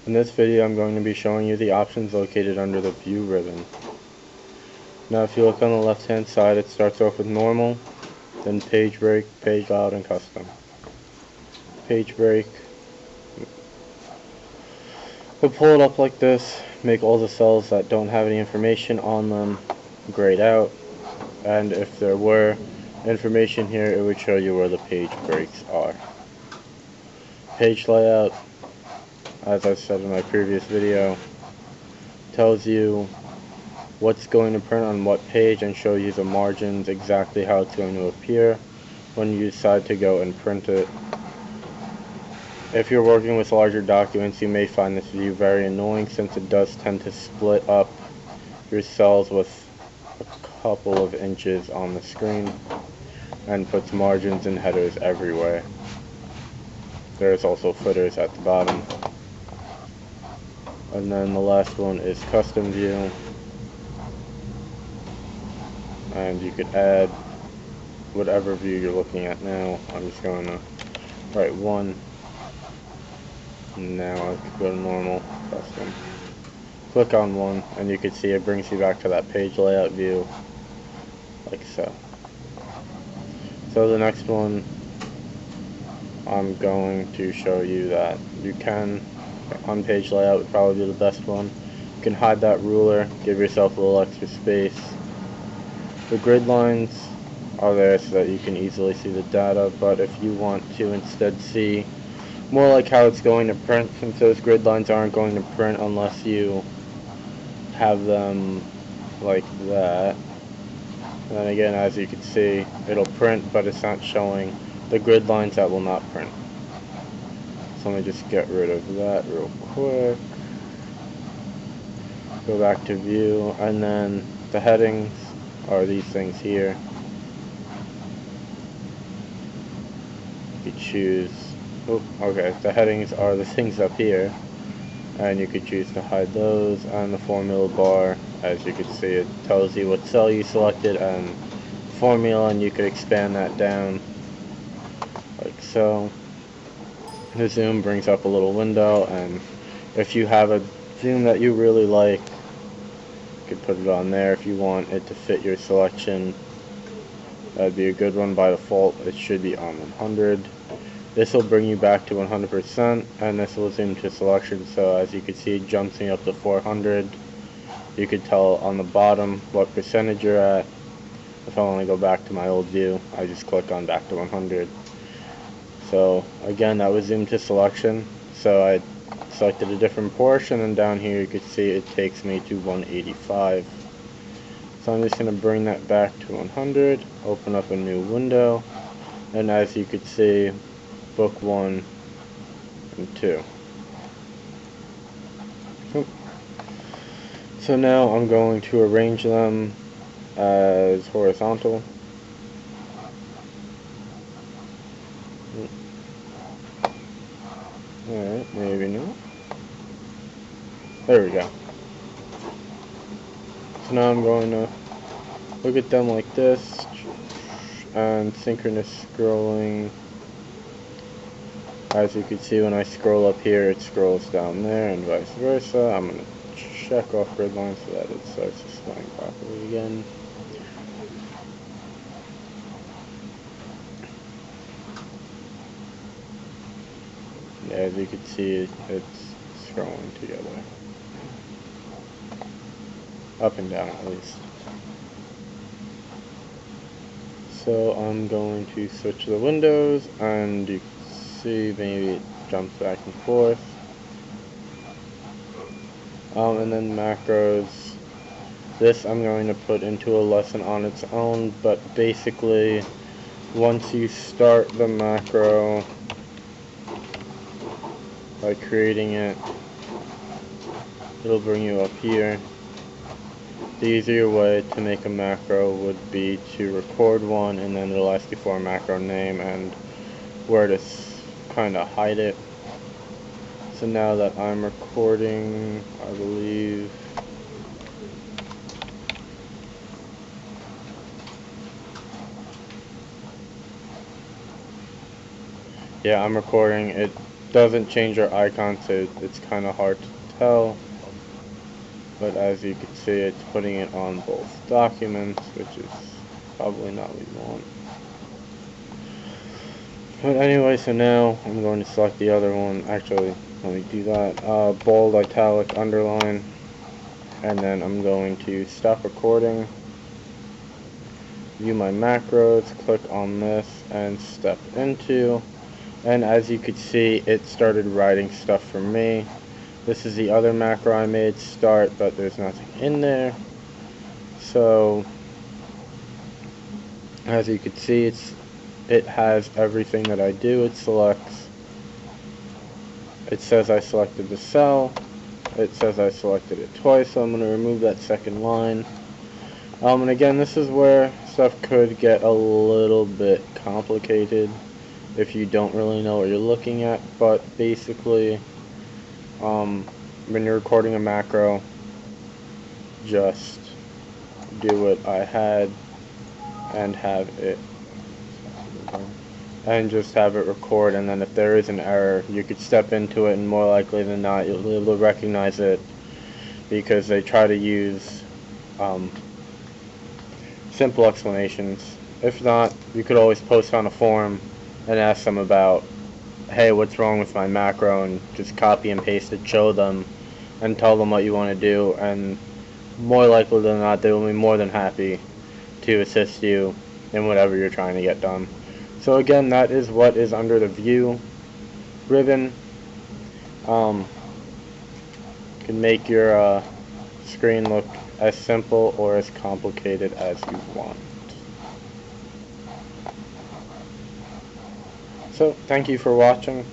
In this video, I'm going to be showing you the options located under the View ribbon. Now, if you look on the left-hand side, it starts off with Normal, then Page Break, Page Layout, and Custom. Page Break. We'll pull it up like this, make all the cells that don't have any information on them grayed out, and if there were information here, it would show you where the page breaks are. Page Layout, as I said in my previous video, tells you what's going to print on what page and show you the margins, exactly how it's going to appear when you decide to go and print it. If you're working with larger documents, you may find this view very annoying since it does tend to split up your cells with a couple of inches on the screen and puts margins and headers everywhere. There's also footers at the bottom. And then the last one is Custom View. And you could add whatever view you're looking at now. I'm just going to write 1. Now I could go to Normal, Custom. Click on 1 and you can see it brings you back to that page layout view, like so. So the next one, I'm going to show you that you can, on page layout would probably be the best one. You can hide that ruler, give yourself a little extra space. The grid lines are there so that you can easily see the data, but if you want to instead see more like how it's going to print, since those grid lines aren't going to print unless you have them like that. And then again, as you can see, it'll print, but it's not showing the grid lines that will not print. So let me just get rid of that real quick. Go back to View, and then the headings are these things here. You could choose, okay, the headings are the things up here, and you could choose to hide those. And the formula bar, as you can see, it tells you what cell you selected and formula, and you could expand that down like so. The zoom brings up a little window, and if you have a zoom that you really like, you could put it on there. If you want it to fit your selection, that'd be a good one. By default, it should be on 100. This will bring you back to 100%, and this will zoom to selection. So as you can see, it jumps me up to 400. You could tell on the bottom what percentage you're at. If I want to go back to my old view, I just click on back to 100. So again, that was zoom to selection. So I selected a different portion, and down here you can see it takes me to 185. So I'm just going to bring that back to 100, open up a new window, and as you can see, book 1 and 2. So now I'm going to arrange them as horizontal. Alright, maybe not. There we go. So now I'm going to look at them like this, and synchronous scrolling. As you can see, when I scroll up here, it scrolls down there, and vice versa. I'm going to check off grid lines so that it starts displaying properly again. As you can see, it's scrolling together. Up and down, at least. So I'm going to switch the windows, and you can see maybe it jumps back and forth. And then macros. This I'm going to put into a lesson on its own, but basically, once you start the macro by creating it, it'll bring you up here. The easier way to make a macro would be to record one, and then it'll ask you for a macro name and where to kind of hide it. So now that I'm recording, I believe, yeah, I'm recording it. doesn't change your icon, so it's kind of hard to tell. But as you can see, it's putting it on both documents, which is probably not what you want. But anyway, so now I'm going to select the other one. Actually, let me do that. Bold, italic, underline. And then I'm going to stop recording. View my macros, click on this, and step into. And as you could see, it started writing stuff for me. This is the other macro I made, start, but there's nothing in there. So, as you can see, it has everything that I do. It selects. It says I selected the cell. It says I selected it twice, so I'm going to remove that second line. And again, this is where stuff could get a little bit complicated if you don't really know what you're looking at, but basically, when you're recording a macro, just do what I had and just have it record, and then if there is an error, you could step into it, and more likely than not, you'll be able to recognize it, because they try to use simple explanations. If not, you could always post on a forum and ask them about, hey, what's wrong with my macro, and just copy and paste it, show them, and tell them what you want to do, and more likely than not, they will be more than happy to assist you in whatever you're trying to get done. So again, that is what is under the view ribbon. You can make your screen look as simple or as complicated as you want. So, thank you for watching.